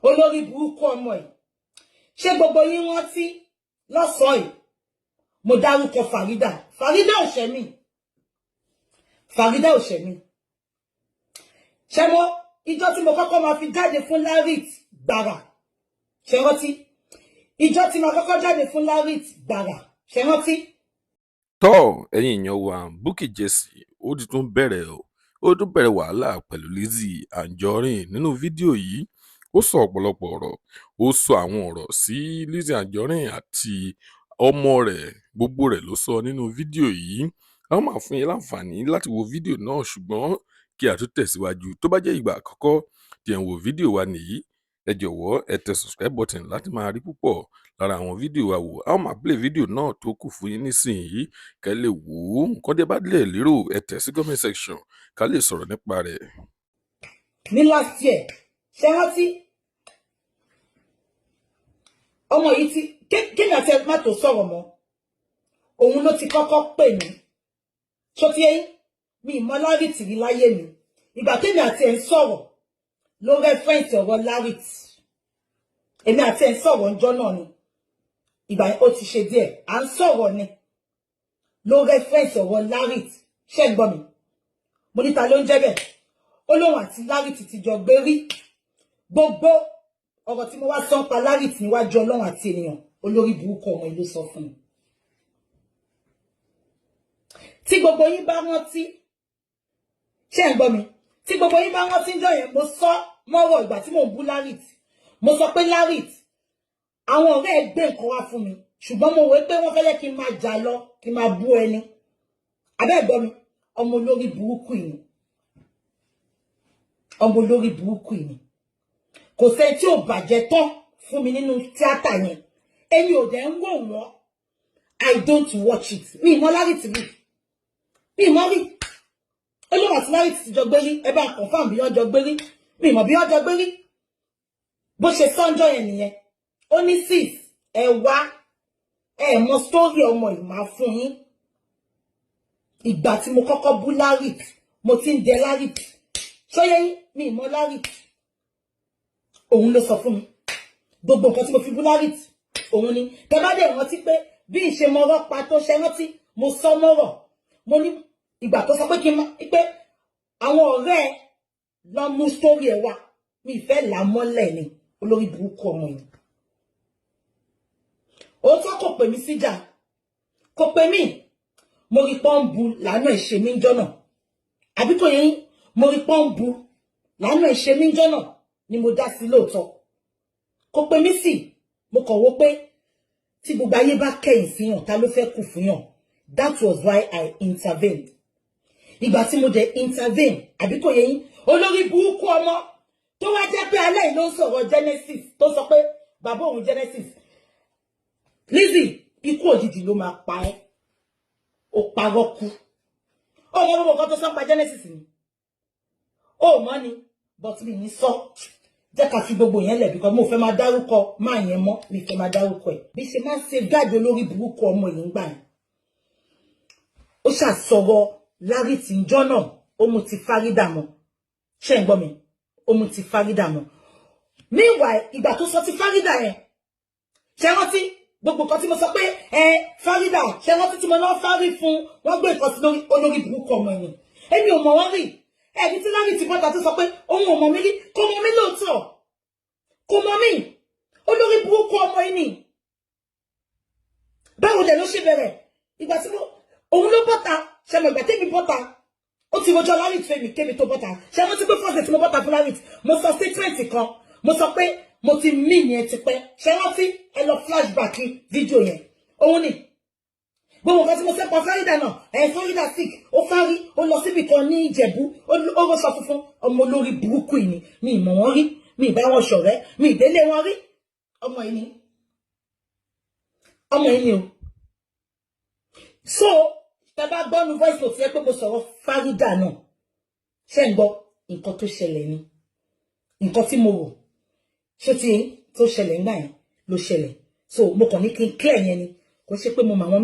olórí burúkú ọmọ yìí. Ṣé gbogbo yín rántí lọ́sàn yìí mo dárúkọ Farida. Farida ò ṣẹ̀ mí. Farida ò ṣẹ̀ mí. Ṣé mo ìjọ tí mo kọ́kọ́ máa fi jáde fún Larit gbàrà. Ṣé rántí? Ìjọ tí mo kọ́kọ́ jáde fún Larit gbàrà. Ṣé rántí? Tọ́ ẹ̀yin èèyàn wa Bukky Jesse ó ti tún bẹ̀rẹ̀ wàhálà pẹ̀lú Lizzy Anjorin nínú fídíò yìí. Ó sọ ọ̀pọ̀lọpọ̀ ọ̀rọ̀, ó sọ àwọn ọ̀rọ̀ sí Lizzy Anjorin àti ọmọ rẹ̀, gbogbo rẹ̀ ló sọ nínú fídíò yìí. A máa fún yín láǹfààní láti wo fídíò náà, ṣùgbọ́n kí a tún tẹ̀síwájú. Tó bá jẹ́ ìgbà àkọ́kọ́ tí ẹ̀ ń wo fídíò wa nìyí, ẹ jọ̀wọ́ ẹ tẹ subscribe button láti máa rí púpọ̀ lára àwọn fídíò wa wò. A máa play fídíò náà tó kù fún yín nísìnyí kẹ́ lè wò ó. Nǹkan tẹ́ bá lè lérò ẹ tẹ̀ sí comment section ká lè sọ̀rọ̀ nípa rẹ̀. Ní last year, ṣé rántí? Ọmọ yìí ti kéèyàn àti ẹgbẹ́ tó sọ̀rọ̀ mọ́. Òun ló ti kọ́kọ́ pè mí. Ṣó ti yé yín? Mi ìmọ̀ Larit rí láyé mi. Ìgbà tèmi àti ẹ̀ ń sọ̀rọ̀ ló reference ọ̀rọ̀ Larit. Èmi àti ẹ̀ ń sọ̀rọ̀ ńjọ́ náà ni. Ìgbà ó ti ṣe díẹ̀. À ń sọ̀rọ̀ ni. Ló reference ọ̀rọ̀ Larit. Ṣé ń gbọ́ mi? Mo ní ta ló ń jẹ́ bẹ́ẹ̀? Ó lóun àti Larit ti jọ gbé rí. Gbogbo ọ̀rọ̀ tí mo wá sọ pa Larit níwájú Ọlọ́run àti ènìyàn, olórí burúkú ọmọ ìlú sọ fún mi. Tí gbogbo yín bá rántí, ṣé ń gbọ́ mi? Tí gbogbo yín bá rántí ńjọ́ yẹn, mo sọ mọ́rọ̀ ìgbà tí mò ń bú Larit. Mo sọ pé Larit, àwọn ọ̀rẹ́ ẹ̀ gbé nǹkan wá fún mi, ṣùgbọ́n mo wò pé wọ́n fẹ́ kí n máa jà lọ, kí n máa bú ẹni. Àbẹ́ ẹ̀ gbọ́ mi? Ọmọ olórí burúkú yìí. Ọmọ olórí burúkú yìí. Kò sẹ́ni tí ò bàjẹ́ tán fún mi nínú tíátà yẹn. Ẹ̀yin ò dẹ̀ ń wò wọ́n. I don't watch it. Mi ìmọ̀ Larit rí. Mi ìmọ̀ rí. Olóhùn àti Larit ti jọ gbé rí. Ẹ bá confirm bí wọ́n jọ gbé rí. Mi ìmọ̀ bí wọ́n jọ gbé rí. Bó ṣe sọ́njọ́ yẹn nìyẹn. Ó ní sis, ẹ wá. Ẹ mọ story ọmọ yìí máa fún yín. Ìgbà tí mo kọ́kọ́ bú Larit, mo ti ń dẹ Larit. Ṣóyẹ yín, mi ìmọ̀ Larit. Òun ló sọ fún mi. Gbogbo nǹkan tí mo fi bú Larit, òun ni. Tẹ́ bá dẹ̀ rántí pé bí ìṣe mọ́rọ́ pa tó ṣe rántí, mo sọ mọ́rọ̀. Mo ní ìgbà tó sọ pé kí n máa pé àwọn ọ̀rẹ́ ẹ̀ lọ mú sórí ẹ̀ wá. Mi ìfẹ́ là mọ́lẹ̀ ni olórí burúkú ọmọ yìí. Òótọ́ kò pè mí síjà. Kò pè mí. Mo rí pọ́ǹbù lánàá ìṣe mí ń jọ́nà. Àbí kò yẹ yín? Mo rí pọ́ǹbù lánàá ìṣe mí ń jọ́nà ni mo dá sí lóòótọ́. Kò pè mí sí. Mo kàn wò pé tí gbogbo ayé bá kẹ́yìn síyàn, ta ló fẹ́ kù fún yàn? That was why I intervened. Ìgbà tí mo dẹ̀ intervene, àbí kò yẹ yín? Olórí burúkú ọmọ tó wá jẹ́ pé alẹ́ yìí ló ń sọ̀rọ̀ Genesis tó sọ pé bàbá òun Genesis. Lizzy, ikú òjijì ló máa pa ẹ́. Ó parọ́ kú. Ó mọ gbogbo nǹkan tó sọ pa Genesis ni. Ó mọ̀ ni, but mi ní sọ. Jẹ́ ká fi gbogbo yẹn lẹ̀ because mo fẹ́ máa dárúkọ máa yẹn mọ́, mi fẹ́ máa dárúkọ ẹ̀. Bí ṣe máa ń ṣe gáàdì olórí burúkú ọmọ yìí ń gbà yẹn. Ó ṣàsọ̀rọ̀ Larit ńjọ́ náà, ó mu ti Farida mọ́. Ṣé ń gbọ́ mi? Ó mu ti Farida mọ́. Meanwhile, ìgbà tó sọ ti Farida yẹn, ṣé rántí gbogbo nǹkan tí mo sọ pé Farida, ṣé rántí tí mo náà fárí fún wọ́n gbé nǹkan sí lórí olórí burúkú ọmọ yẹn. Èmi ò mọ̀ wọ́n rí. Ẹni tí Larit bọ́ta tó sọ pé òun ò mọ̀ mí rí, kò mọ̀ mí lóòótọ́. Kò mọ̀ mí. Olórí burúkú ọmọ yìí ni. Báwo dẹ̀ ló ṣe bẹ̀rẹ̀? Ìgbà tí òun ló bọ́ta, ṣe mọ̀ ìgbà tẹ́mi bọ́ta. Ó ti rojọ́ Larit fẹ́ mi kémi tó bọ́ta. Ṣé wọ́n ti pé fọ́ọ̀sì tí mo bọ́ta fún Larit? Mo sọ statement kan. Mo sọ pé mo ti mí yẹn ti pẹ́. Ṣé wọ́n ti ẹ lọ flashback fídíò yẹn? Òun ni. Gbogbo nǹkan tí mo sẹ́ pa Farida náà, Farida sick, ó fárí, ó lọ síbi kan ní Ìjẹ̀bú, ó rọ́ṣọ funfun, ọmọ olórí burúkú yìí ni. Mi ìmọ̀ wọn rí, mi ìbá wọn ṣọ̀rẹ́, mi ìdélé wọn rí. Ọmọ yìí ni. Ọmọ yìí ni o. So, tẹ́ bá gbọ́ nu voice note yẹ pé mo sọ̀rọ̀ Farida náà. Ṣé ń gbọ́ nǹkan tó ṣẹlẹ̀ ni? Nǹkan tí mo rò. Ṣé tí tó ṣẹlẹ̀ ńgbà yẹn ló ṣẹlẹ̀. So, mo kàn ní kí n clear yẹn ni. Kò ṣe pé mo mọ àwọn